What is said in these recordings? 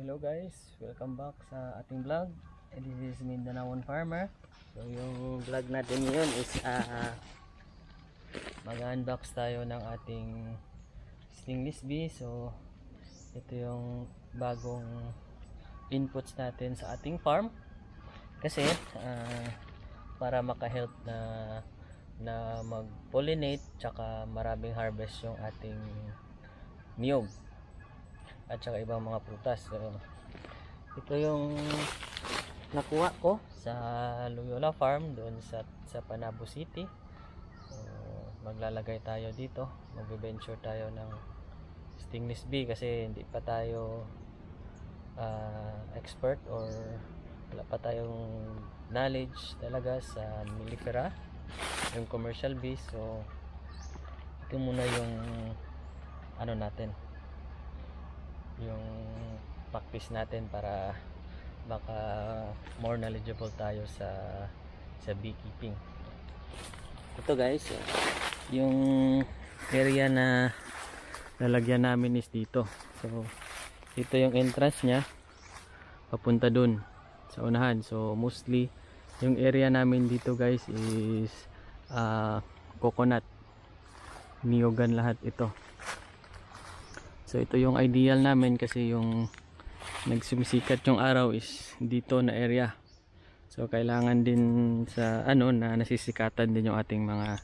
Hello guys, welcome back sa ating vlog. This is Mindanaon Farmer. So yung vlog natin ngayon is mag-unbox tayo ng ating stingless bee. So ito yung bagong inputs natin sa ating farm. Kasi para maka-help na mag-pollinate tsaka maraming harvest yung ating niyog at saka ibang mga prutas. So ito yung nakuha ko sa Loyola Farm doon sa Panabo City. So maglalagay tayo dito, magbe-venture tayo ng stingless bee kasi hindi pa tayo expert or wala pa tayong knowledge talaga sa mellifera, yung commercial bees. So ito muna yung ano natin, yung practice natin para baka more knowledgeable tayo sa beekeeping. Ito guys, yung area na lalagyan namin is dito. So ito yung entrance nya papunta dun sa unahan. So mostly yung area namin dito guys is coconut, niyogan lahat ito. So ito yung ideal namin kasi yung nagsumisikat yung araw is dito na area. So kailangan din sa na nasisikatan din yung ating mga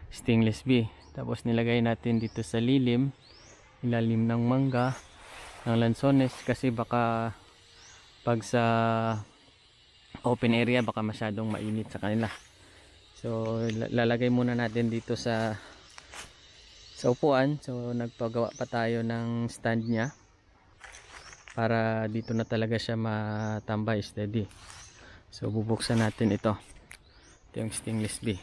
stingless bee. Tapos nilagay natin dito sa ilalim ng mangga, ng lansones, kasi baka pag sa open area baka masyadong mainit sa kanila. So lalagay muna natin dito sa upuan. So nagpagawa pa tayo ng stand nya para dito na talaga siya matambay steady. So bubuksan natin ito yung stingless bee.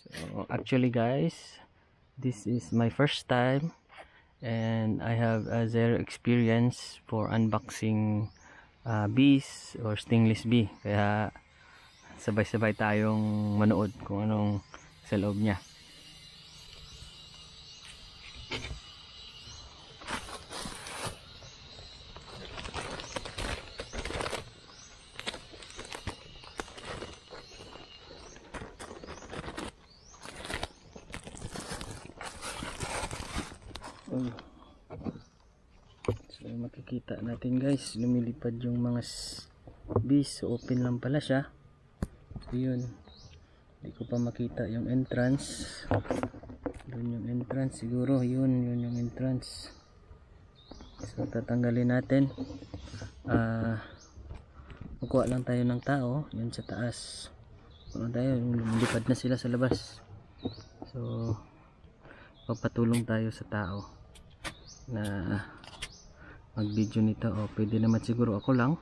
So actually guys, this is my first time and I have a zero experience for unboxing bees or stingless bee, kaya sabay-sabay tayong manood kung anong sa loob niya. So makikita natin guys, lumilipad yung mga bees. So open lang pala siya. So yun, hindi ko pa makita yung entrance. Doon yung entrance siguro, yun yung entrance. So tatanggalin natin. Magkuha lang tayo ng tao yun sa taas. Kung tayo, lumilipad na sila sa labas. So papatulong tayo sa tao na mag video nito, o pwede naman siguro ako lang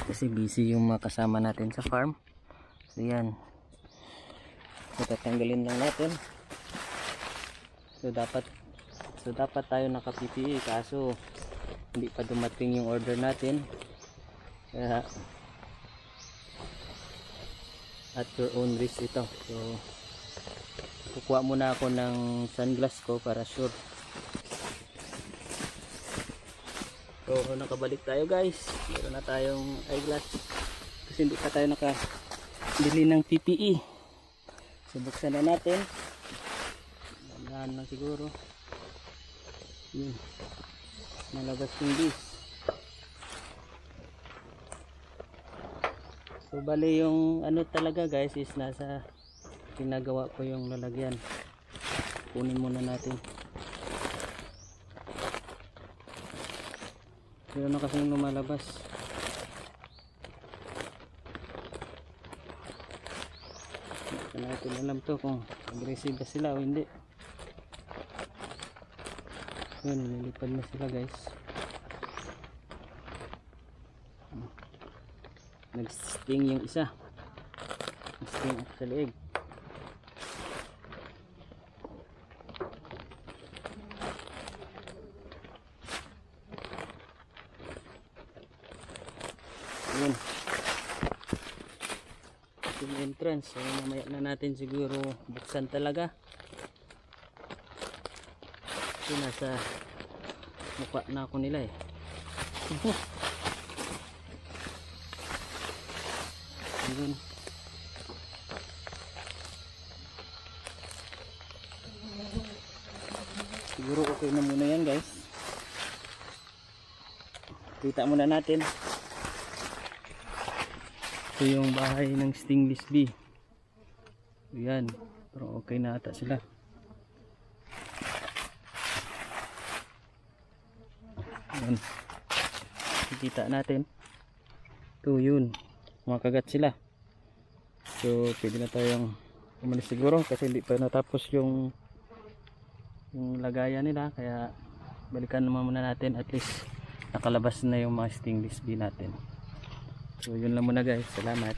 kasi busy yung mga kasama natin sa farm. So yan, so tatanggalin lang natin. So dapat tayo naka PPE kaso hindi pa dumating yung order natin, kaya at your own risk ito. So kukuha muna ako ng sunglass ko para sure. So nakabalik tayo guys, meron na tayong eyeglass kasi hindi pa tayo nakabili ng PPE. So buksan na natin, dandahan lang siguro. Yun, nalabas yung bees. So bali yung talaga guys is nasa ginagawa ko yung lalagyan. Kunin muna natin. Pero na kasing lumalabas. Hindi natin alam to kung aggressive ba sila o hindi. Yun, nilipad na sila guys. Nag-sting yung isa. Nag-sting sa leeg. Yun yung entrance. So mamaya na natin siguro buksan talaga. Ito nasa mukha na ako nila eh. Ayun. Siguro okay na muna yan guys. Kita muna natin. Ito yung bahay ng stingless bee. Ayan. Pero okay na ata sila. Ayan. Kita natin. Ito yun. Makagat sila. So pwede na tayong umalis siguro kasi hindi pa natapos yung lagayan nila. Kaya balikan naman muna natin, at least nakalabas na yung mga stingless bee natin. So yun lang muna guys, salamat.